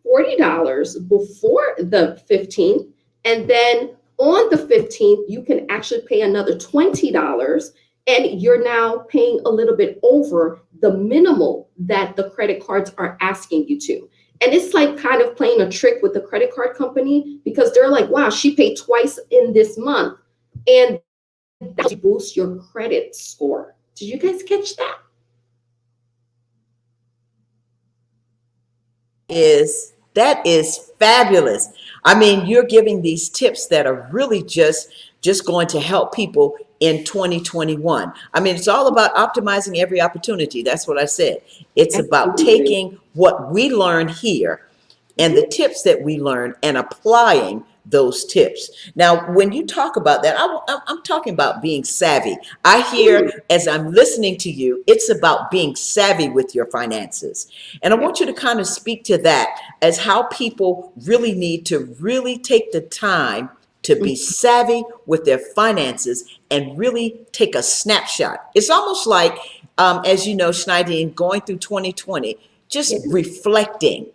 $40 before the 15th. And then on the 15th, you can actually pay another $20. And you're now paying a little bit over the minimal that the credit cards are asking you to. And it's like kind of playing a trick with the credit card company because they're like, wow, she paid twice in this month. And that boosts your credit score. Did you guys catch that? Is That is fabulous. I mean, you're giving these tips that are really just going to help people in 2021. I mean, it's all about optimizing every opportunity. That's what I said. It's about Absolutely. taking what we learn here and the tips that we learn and applying those tips. Now, when you talk about that, I'm talking about being savvy. I hear as I'm listening to you, it's about being savvy with your finances. And I want you to kind of speak to that as how people really need to really take the time to be savvy with their finances and really take a snapshot. It's almost like, as you know, Schneidine, going through 2020, just reflecting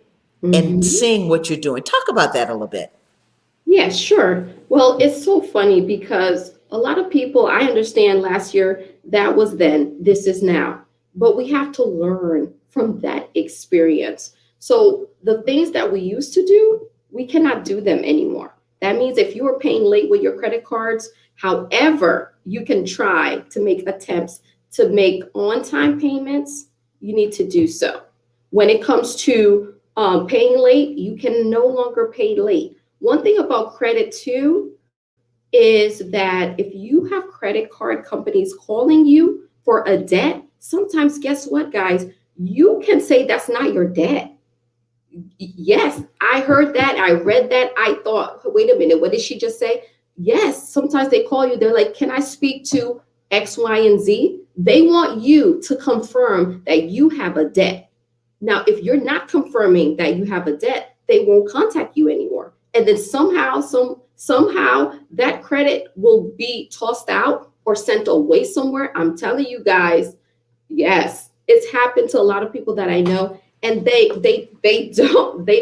and Mhm. seeing what you're doing. Talk about that a little bit. Yeah, sure. Well, it's so funny because a lot of people, I understand last year, that was then, this is now. But we have to learn from that experience. So the things that we used to do, we cannot do them anymore. That means if you are paying late with your credit cards, however, you can try to make attempts to make on time payments, you need to do so. When it comes to paying late, you can no longer pay late. One thing about credit too is that if you have credit card companies calling you for a debt, sometimes guess what, guys? You can say that's not your debt. Yes, I heard that. I read that. I thought, wait a minute, what did she just say? Yes, sometimes they call you. They're like, can I speak to X, Y, and Z? They want you to confirm that you have a debt. Now, if you're not confirming that you have a debt, they won't contact you anymore. And then somehow that credit will be tossed out or sent away somewhere. I'm telling you guys, yes, it's happened to a lot of people that I know, and they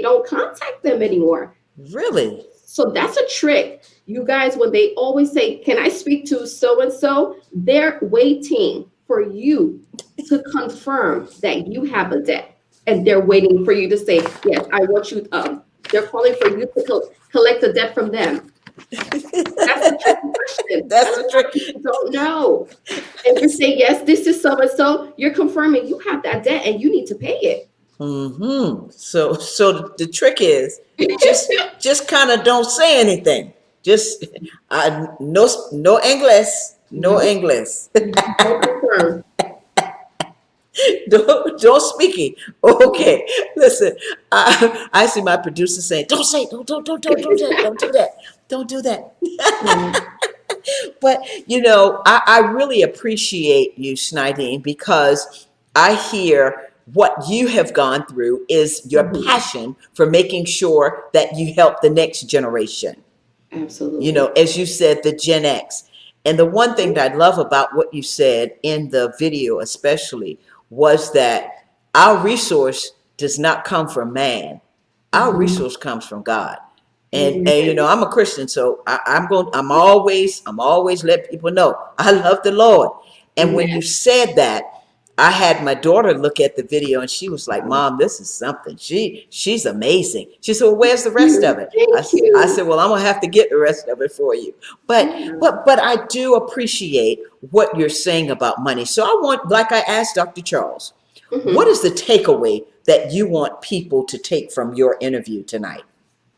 don't contact them anymore. Really? So that's a trick. You guys, when they always say, can I speak to so and so? They're waiting for you to confirm that you have a debt. And they're waiting for you to say, yes, I want you, they're calling for you to collect the debt from them. That's a tricky question. And That's a the lot of trick. people don't know. And you say, yes, this is so and so, you're confirming you have that debt and you need to pay it. So the trick is just kind of don't say anything. Just no English, no No, English. don't confirm. Don't speak it. Okay, listen. I see my producer saying, "Don't say, don't do that, don't do that, don't do that." Yeah. But I really appreciate you, Schneidine, because I hear what you have gone through is your Mhm. passion for making sure that you help the next generation. Absolutely. As you said, the Gen X. And the one thing that I love about what you said in the video, especially, was that our resource does not come from man. Our Mhm. resource comes from God. And Amen. I'm a Christian, so I'm always let people know I love the Lord. And when you Amen. said that, I had my daughter look at the video and she was like, Wow. "Mom, this is something. She's amazing." She said, "Well, where's the rest of it?" Thank I you. said, "Well, I'm gonna have to get the rest of it for you." But Yeah. but I do appreciate what you're saying about money. So I want, like I asked Dr. Charles, what Mhm. is the takeaway that you want people to take from your interview tonight?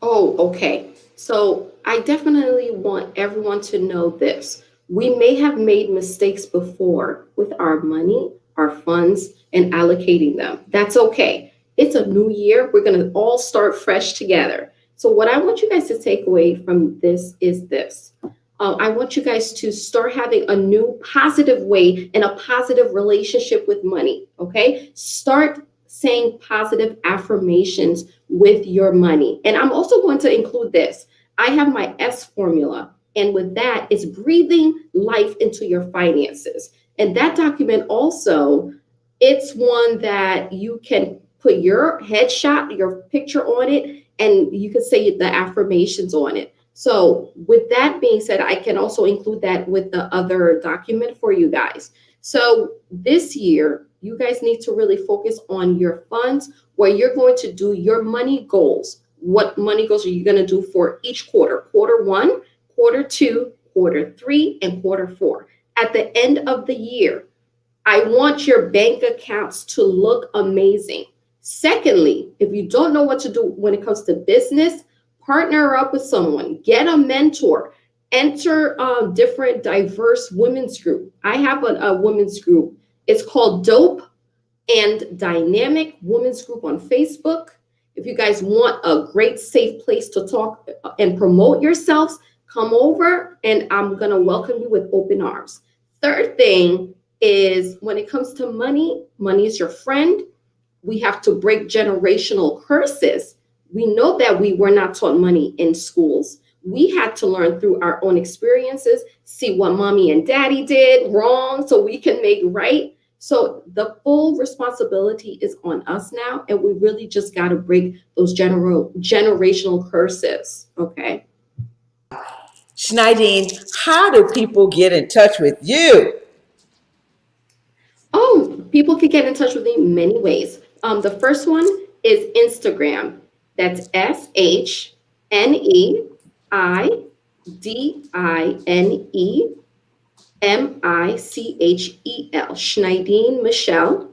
Oh, okay. So I definitely want everyone to know this. We may have made mistakes before with our money, our funds, and allocating them. That's okay. It's a new year. We're going to all start fresh together. So, what I want you guys to take away from this is this. I want you guys to start having a new positive way and a positive relationship with money. Okay. Start saying positive affirmations with your money. And I'm also going to include this. I have my S formula. And with that, it's breathing life into your finances. And that document also, it's one that you can put your headshot, your picture on it, and you can say the affirmations on it. So, with that being said, I can also include that with the other document for you guys. So, this year, you guys need to really focus on your funds where you're going to do your money goals. What money goals are you going to do for each quarter? Quarter one, quarter two, quarter three, and quarter four. At the end of the year, I want your bank accounts to look amazing. Secondly, if you don't know what to do when it comes to business, partner up with someone, get a mentor, enter different diverse women's group. I have a women's group. It's called Dope and Dynamic Women's Group on Facebook. If you guys want a great safe place to talk and promote yourselves, come over and I'm going to welcome you with open arms. Third thing is when it comes to money, money is your friend. We have to break generational curses. We know that we were not taught money in schools. We had to learn through our own experiences, see what mommy and daddy did wrong so we can make right. So the full responsibility is on us now, and we really just got to break those generational curses, okay? Schneidine, how do people get in touch with you? Oh, people can get in touch with me many ways. The first one is Instagram. That's SHNEIDINE Michel, Schneidine Michelle.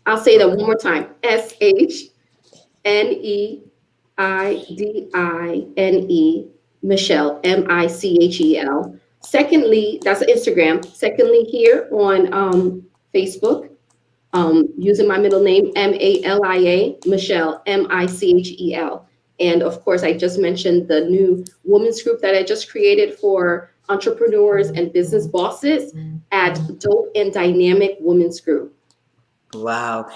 I'll say that one more time. SHNEIDINE Michelle, MICHEL. Secondly, that's Instagram. Secondly, here on Facebook, using my middle name, MALIA, Michelle, MICHEL. And of course, I just mentioned the new women's group that I just created for entrepreneurs and business bosses at Dope and Dynamic Women's Group. Wow.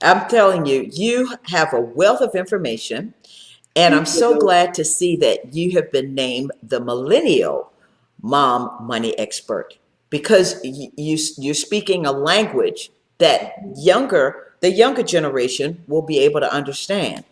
I'm telling you, you have a wealth of information. And I'm so glad to see that you have been named the Millennial Mom Money Expert, because you're speaking a language that the younger generation will be able to understand.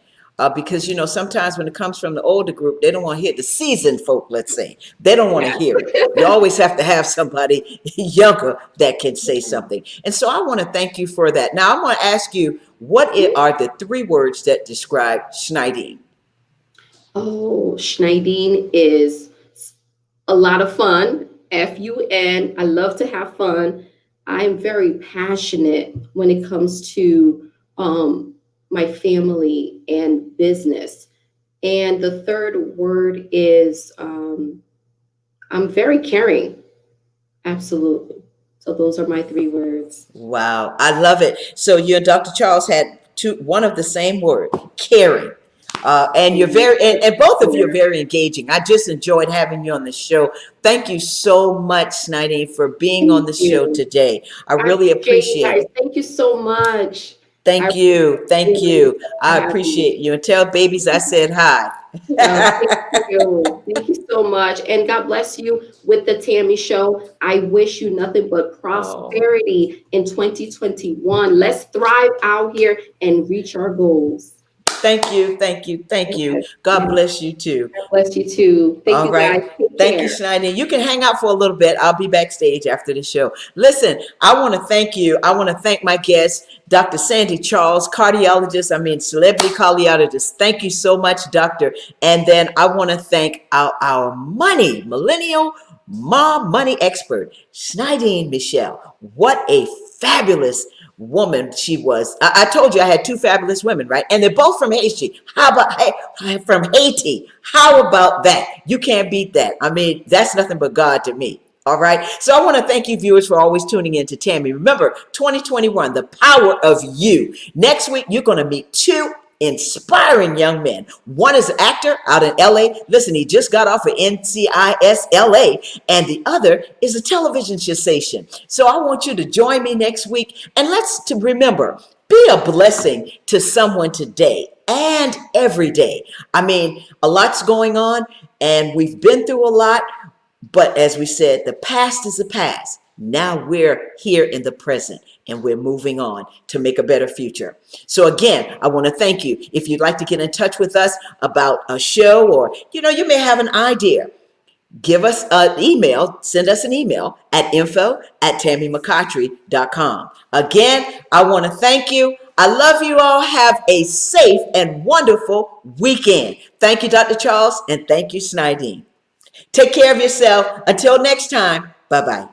Because, you know, sometimes when it comes from the older group, they don't want to hear the seasoned folk, let's say. They don't want to hear it. You always have to have somebody younger that can say something. And so I want to thank you for that. Now, I want to ask you, what are the 3 words that describe Schneidine? Oh, Schneidine is a lot of fun. FUN. I love to have fun. I am very passionate when it comes to my family and business. And the third word is I'm very caring. Absolutely. So those are my 3 words. Wow, I love it. So you and Dr. Charles had one of the same word, caring. And you're and both of you are very engaging. I just enjoyed having you on the show. Thank you so much, Schneidine, for being on the show today. I really appreciate it. Thank you so much. Thank you. Thank you. I appreciate you. And tell babies I said hi. Thank you. Thank you so much. And God bless you with the Tammy Show. I wish you nothing but prosperity in 2021. Let's thrive out here and reach our goals. Thank you. Thank you. Thank you. God bless you too. God bless you too. Thank you guys. Thank you, Schneidine. You can hang out for a little bit. I'll be backstage after the show. Listen, I want to thank you. I want to thank my guest, Dr. Sandy Charles, celebrity cardiologist. Thank you so much, doctor. And then I want to thank our millennial mom money expert, Schneidine Michel. What a fabulous woman she was. I told you I had 2 fabulous women, right? And they're both from Haiti. How about from Haiti? How about that? You can't beat that. I mean, that's nothing but God to me. All right. So I want to thank you viewers for always tuning in to Tammy. Remember, 2021, the power of you. Next week, you're going to meet 2 inspiring young men. One is an actor out in LA. Listen, he just got off of NCIS LA, and the other is a television sensation. So I want you to join me next week, and let's remember, be a blessing to someone today and every day. I mean, a lot's going on, and we've been through a lot, but as we said, the past is the past. Now we're here in the present, and we're moving on to make a better future. So again, I want to thank you. If you'd like to get in touch with us about a show, or, you may have an idea, give us an email, send us an email at info@tammymccotry.com. Again, I want to thank you. I love you all. Have a safe and wonderful weekend. Thank you, Dr. Charles, and thank you, Schneidine. Take care of yourself. Until next time, bye-bye.